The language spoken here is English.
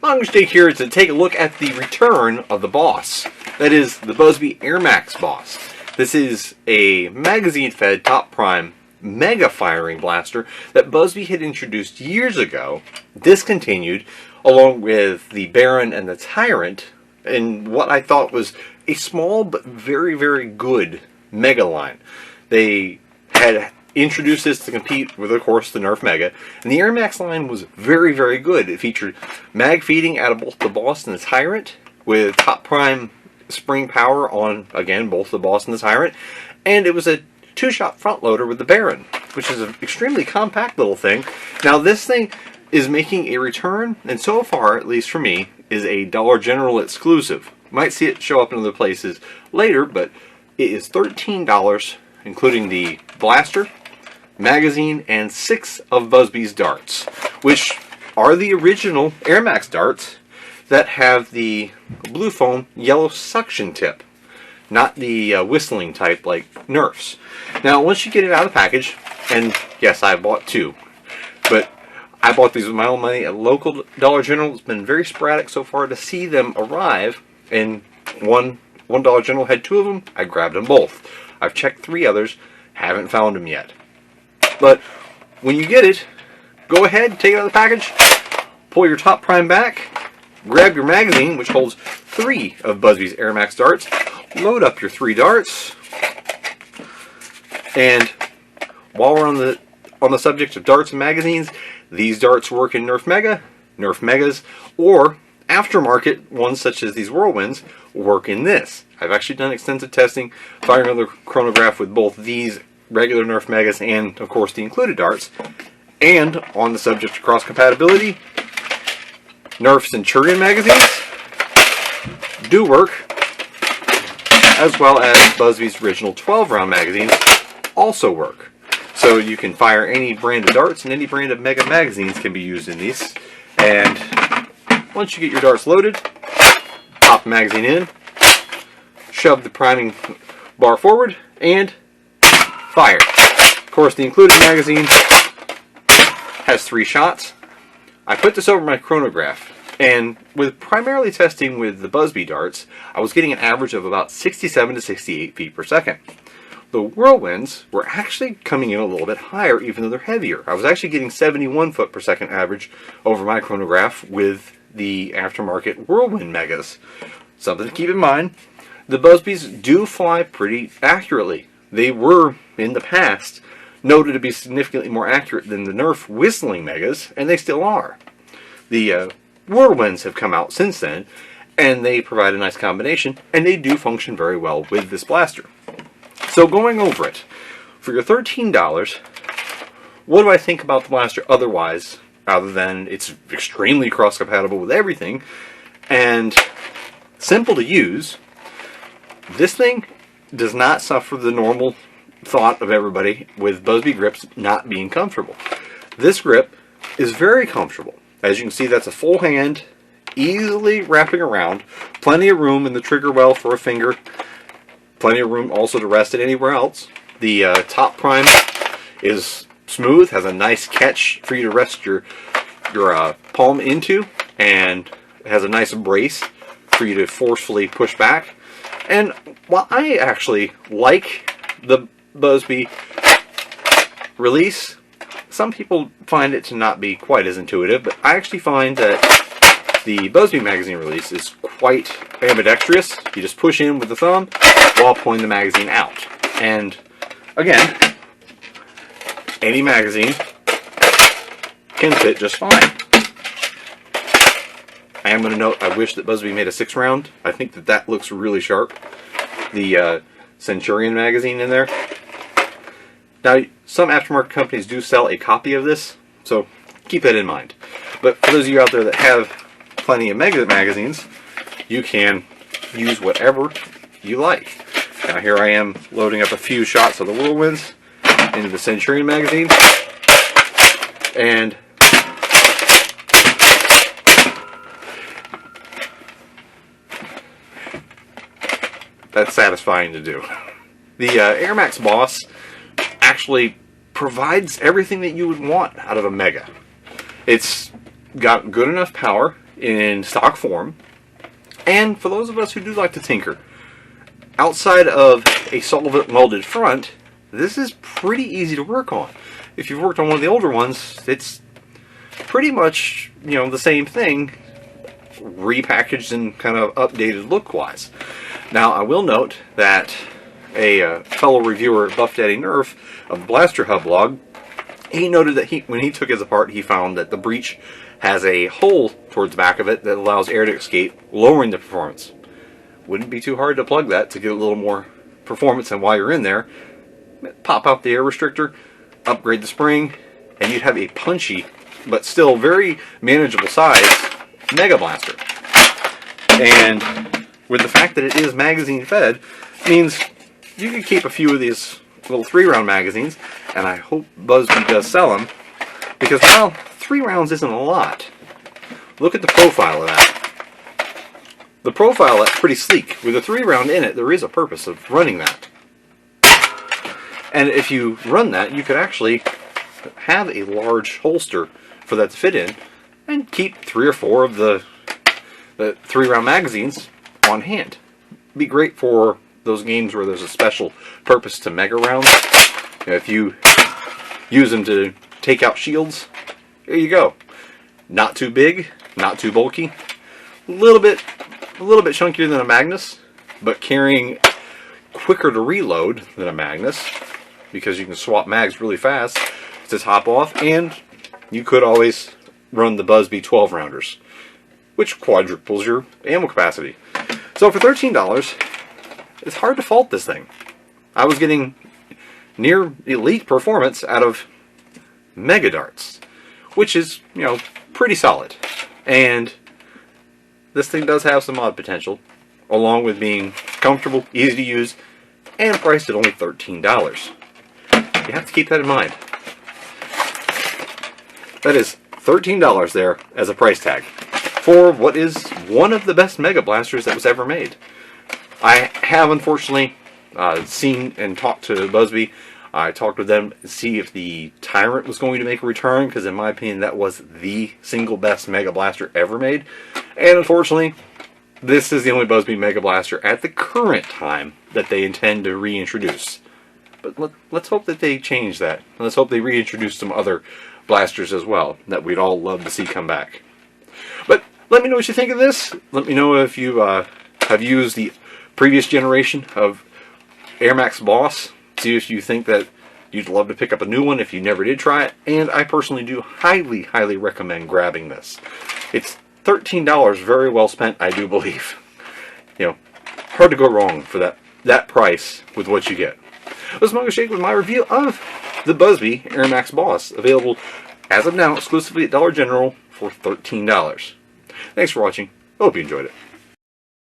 My mistake here is to take a look at the return of the Boss. That is, the Busby Air Max Boss. This is a magazine-fed top prime mega firing blaster that Busby had introduced years ago, discontinued, along with the Baron and the Tyrant, in what I thought was a small but very, very good mega line. They had introduced this to compete with, of course, the Nerf Mega, and the Air Max line was very, very good. It featured mag feeding out of both the Boss and the Tyrant, with top prime spring power on, again, both the Boss and the Tyrant, and it was a two-shot front loader with the Baron, which is an extremely compact little thing. Now, this thing is making a return, and so far, at least for me, is a Dollar General exclusive. Might see it show up in other places later, but it is $13, including the blaster, magazine, and 6 of Busby's darts, which are the original Air Max darts that have the blue foam yellow suction tip, not the whistling type like Nerf's. Now, once you get it out of the package, and yes, I bought 2, but I bought these with my own money at local Dollar General. It's been very sporadic so far to see them arrive, and one Dollar General had 2 of them. I grabbed them both. I've checked 3 others, haven't found them yet. But when you get it, go ahead, take it out of the package, pull your top prime back, grab your magazine, which holds 3 of Busby's Air Max darts, load up your 3 darts, and while we're on the subject of darts and magazines, these darts work in Nerf Mega, Nerf Megas, or aftermarket ones such as these Whirlwinds work in this. I've actually done extensive testing, firing another chronograph with both these regular Nerf Megas and, of course, the included darts. And on the subject of cross-compatibility, Nerf Centurion magazines do work, as well as Busby's original 12-round magazines also work. So you can fire any brand of darts, and any brand of Mega magazines can be used in these. And once you get your darts loaded, pop the magazine in, shove the priming bar forward, and fire. Of course, the included magazine has 3 shots. I put this over my chronograph, and with primarily testing with the Busby darts, I was getting an average of about 67 to 68 feet per second. The Whirlwinds were actually coming in a little bit higher, even though they're heavier. I was actually getting 71 foot per second average over my chronograph with the aftermarket Whirlwind Megas. Something to keep in mind, the Busbys do fly pretty accurately. They were, in the past, noted to be significantly more accurate than the Nerf Whistling Megas, and they still are. The Whirlwinds have come out since then, and they provide a nice combination, and they do function very well with this blaster. So going over it, for your $13, what do I think about the blaster otherwise, other than it's extremely cross-compatible with everything, and simple to use? This thing does not suffer the normal thought of everybody with Busby grips not being comfortable. This grip is very comfortable. As you can see, that's a full hand, easily wrapping around, plenty of room in the trigger well for a finger, plenty of room also to rest it anywhere else. The top prime is smooth, has a nice catch for you to rest your palm into, and has a nice brace for you to forcefully push back. And while I actually like the Busby release, some people find it to not be quite as intuitive, but I actually find that the Busby magazine release is quite ambidextrous. You just push in with the thumb while pulling the magazine out. And again, any magazine can fit just fine. I am going to note, I wish that Busby made a 6-round. I think that looks really sharp. The Centurion magazine in there. Now, some aftermarket companies do sell a copy of this, so keep that in mind. But for those of you out there that have plenty of Mega magazines, you can use whatever you like. Now here I am loading up a few shots of the Whirlwinds into the Centurion magazine, and that's satisfying to do. The Air Max Boss actually provides everything that you would want out of a Mega. It's got good enough power. in stock form. And for those of us who do like to tinker, outside of a solvent welded front, this is pretty easy to work on. If you've worked on one of the older ones, it's pretty much, you know, the same thing, repackaged and kind of updated look-wise. Now, I will note that a fellow reviewer, Buff Daddy Nerf, of the Blaster Hub blog, he noted that when he took his apart, he found that the breech has a hole towards the back of it that allows air to escape, lowering the performance. Wouldn't be too hard to plug that to get a little more performance, and while you're in there, pop out the air restrictor, upgrade the spring, and you'd have a punchy, but still very manageable size, Mega Blaster. And with the fact that it is magazine fed, means you can keep a few of these little 3-round magazines, and I hope Busby does sell them, because, well, 3 rounds isn't a lot. Look at the profile of that. The profile of that's pretty sleek. With a 3-round in it, there is a purpose of running that. And if you run that, you could actually have a large holster for that to fit in, and keep 3 or 4 of the 3-round magazines on hand. Be great for those games where there's a special purpose to mega rounds. You know, if you use them to take out shields, there you go. Not too big, not too bulky, a little bit chunkier than a Magnus, but carrying quicker to reload than a Magnus, because you can swap mags really fast to top off, and you could always run the Busby 12-rounders, which quadruples your ammo capacity. So for $13, it's hard to fault this thing. I was getting near elite performance out of Mega Darts, which is, you know, pretty solid. And this thing does have some mod potential, along with being comfortable, easy to use, and priced at only $13. You have to keep that in mind. That is $13 there as a price tag for what is one of the best Mega Blasters that was ever made. I have, unfortunately, seen and talked to Busby. I talked with them to see if the Tyrant was going to make a return, because in my opinion that was the single best Mega Blaster ever made. And unfortunately, this is the only Busby Mega Blaster at the current time that they intend to reintroduce. But let's hope that they change that. Let's hope they reintroduce some other blasters as well that we'd all love to see come back. But let me know what you think of this. Let me know if you have used the previous generation of Air Max Boss. See if you think that you'd love to pick up a new one if you never did try it. And I personally do highly, highly recommend grabbing this. It's $13 very well spent, I do believe. You know, hard to go wrong for that price with what you get. This is Manga Shake with my review of the Busby Air Max Boss, available as of now exclusively at Dollar General for $13. Thanks for watching. I hope you enjoyed it.